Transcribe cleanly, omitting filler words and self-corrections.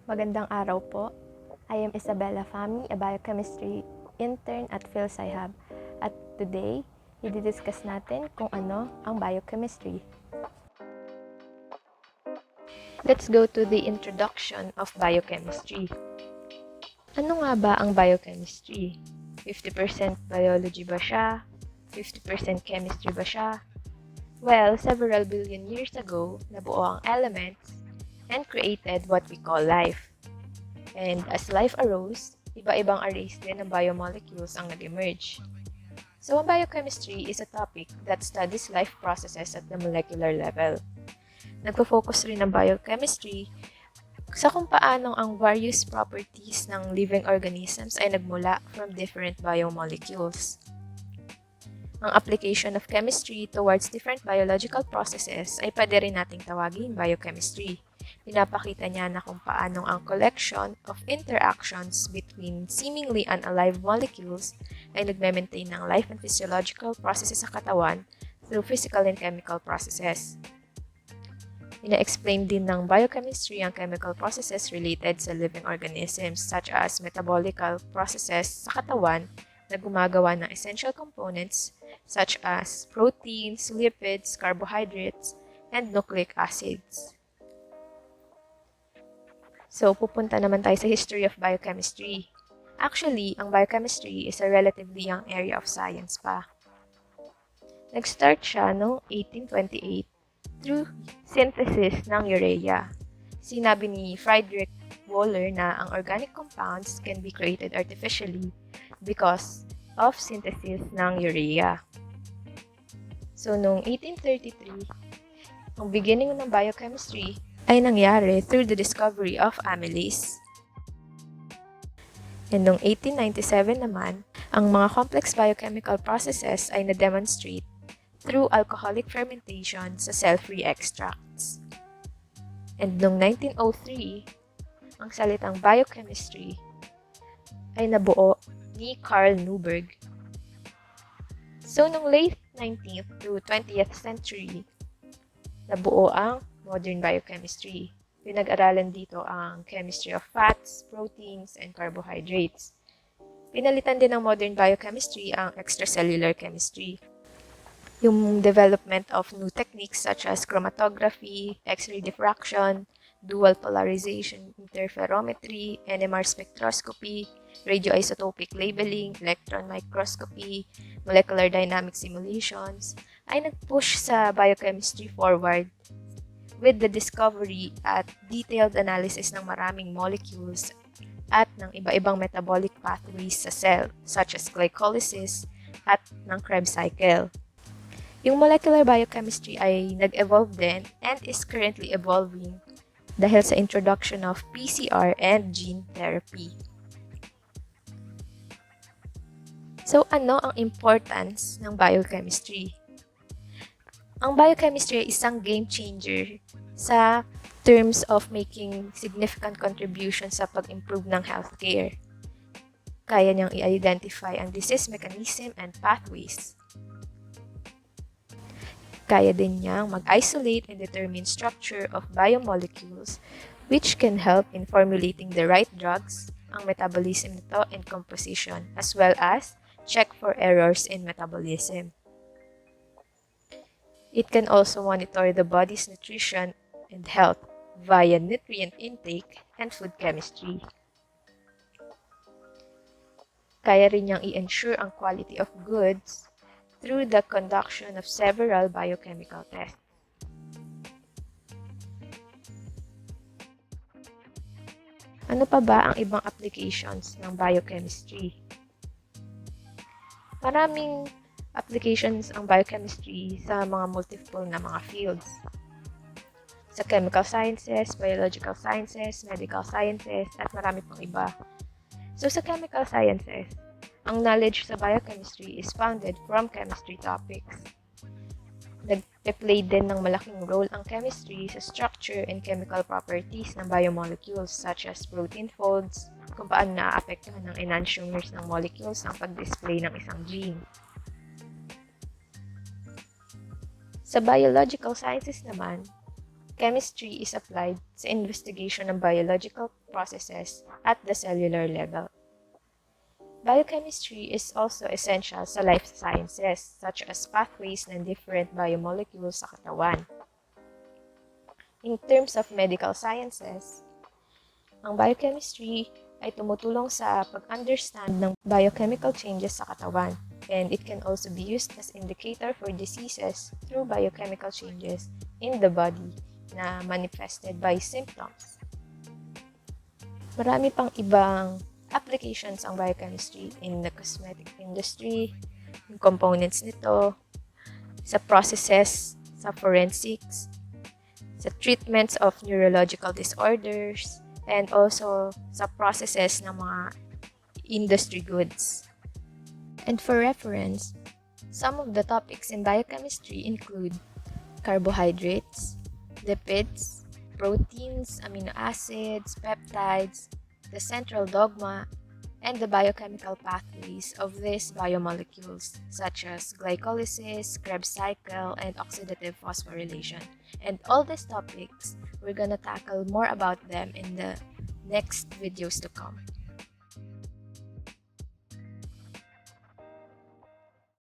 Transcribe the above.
Magandang araw po. I am Bela Fami, a biochemistry intern at PhilSci-Hub. At today, i-discuss natin kung ano ang biochemistry. Let's go to the introduction of biochemistry. Ano nga ba ang biochemistry? 50% biology ba siya? 50% chemistry ba siya? Well, several billion years ago, nabuo ang elements and created what we call life. And as life arose, iba-ibang arrays din ng biomolecules ang nag-emerge. So, ang biochemistry is a topic that studies life processes at the molecular level. Nagpo-focus rin ang biochemistry sa kung paano ang various properties ng living organisms ay nagmula from different biomolecules. Ang application of chemistry towards different biological processes ay pwede rin nating tawagin biochemistry. Pinapakita niya na kung paano ang collection of interactions between seemingly unalive molecules ay nagme-maintain ng life and physiological processes sa katawan through physical and chemical processes. Ina-explain din ng biochemistry ang chemical processes related sa living organisms such as metabolical processes sa katawan na gumagawa ng essential components such as proteins, lipids, carbohydrates, and nucleic acids. So, pupunta naman tayo sa history of biochemistry. Actually, ang biochemistry is a relatively young area of science pa. Nag-start siya noong 1828 through synthesis ng urea. Sinabi ni Friedrich Wöhler na ang organic compounds can be created artificially because of synthesis ng urea. So, noong 1833, ang beginning ng biochemistry ay nangyari through the discovery of amylase. And noong 1897 naman, ang mga complex biochemical processes ay na-demonstrate through alcoholic fermentation sa cell-free extracts. And noong 1903, ang salitang biochemistry ay nabuo ni Carl Neuberg. So, noong late 19th to 20th century, nabuo ang modern biochemistry. Pinag-aralan dito ang chemistry of fats, proteins, and carbohydrates. Pinalitan din ng modern biochemistry ang extracellular chemistry. Yung development of new techniques such as chromatography, X-ray diffraction, dual polarization interferometry, NMR spectroscopy, radioisotopic labeling, electron microscopy, molecular dynamic simulations, ay nag-push sa biochemistry forward with the discovery at detailed analysis ng maraming molecules at ng iba-ibang metabolic pathways sa cell, such as glycolysis at ng Krebs cycle. Yung molecular biochemistry ay nag-evolve din and is currently evolving dahil sa introduction of PCR and gene therapy. So, ano ang importance ng biochemistry? Ang biochemistry ay isang game changer sa terms of making significant contribution sa pag-improve ng healthcare. Kaya niyang i-identify ang disease mechanism and pathways. Kaya din niyang mag-isolate and determine structure of biomolecules which can help in formulating the right drugs, ang metabolism nito and composition, as well as check for errors in metabolism. It can also monitor the body's nutrition and health via nutrient intake and food chemistry. Kaya rin niyang i-ensure ang quality of goods through the conduction of several biochemical tests. Ano pa ba ang ibang applications ng biochemistry? Maraming applications ang biochemistry sa mga multiple na mga fields. Sa chemical sciences, biological sciences, medical sciences, at marami pang iba. So sa chemical sciences, ang knowledge sa biochemistry is founded from chemistry topics. Nag-play din ng malaking role ang chemistry sa structure and chemical properties ng biomolecules such as protein folds, kung paano naaapektuhan ng enantiomers ng molecules ang pag-display ng isang gene. Sa biological sciences naman, chemistry is applied sa investigation ng biological processes at the cellular level. Biochemistry is also essential sa life sciences, such as pathways ng different biomolecules sa katawan. In terms of medical sciences, ang biochemistry ay tumutulong sa pag-understand ng biochemical changes sa katawan, and it can also be used as indicator for diseases through biochemical changes in the body na manifested by symptoms. Marami pang ibang applications ang biochemistry in the cosmetic industry, yung components nito, sa processes, sa forensics, sa treatments of neurological disorders, and also sa processes ng mga industry goods. And for reference, some of the topics in biochemistry include carbohydrates, lipids, proteins, amino acids, peptides, the central dogma, and the biochemical pathways of these biomolecules, such as glycolysis, Krebs cycle, and oxidative phosphorylation. And all these topics, we're gonna tackle more about them in the next videos to come.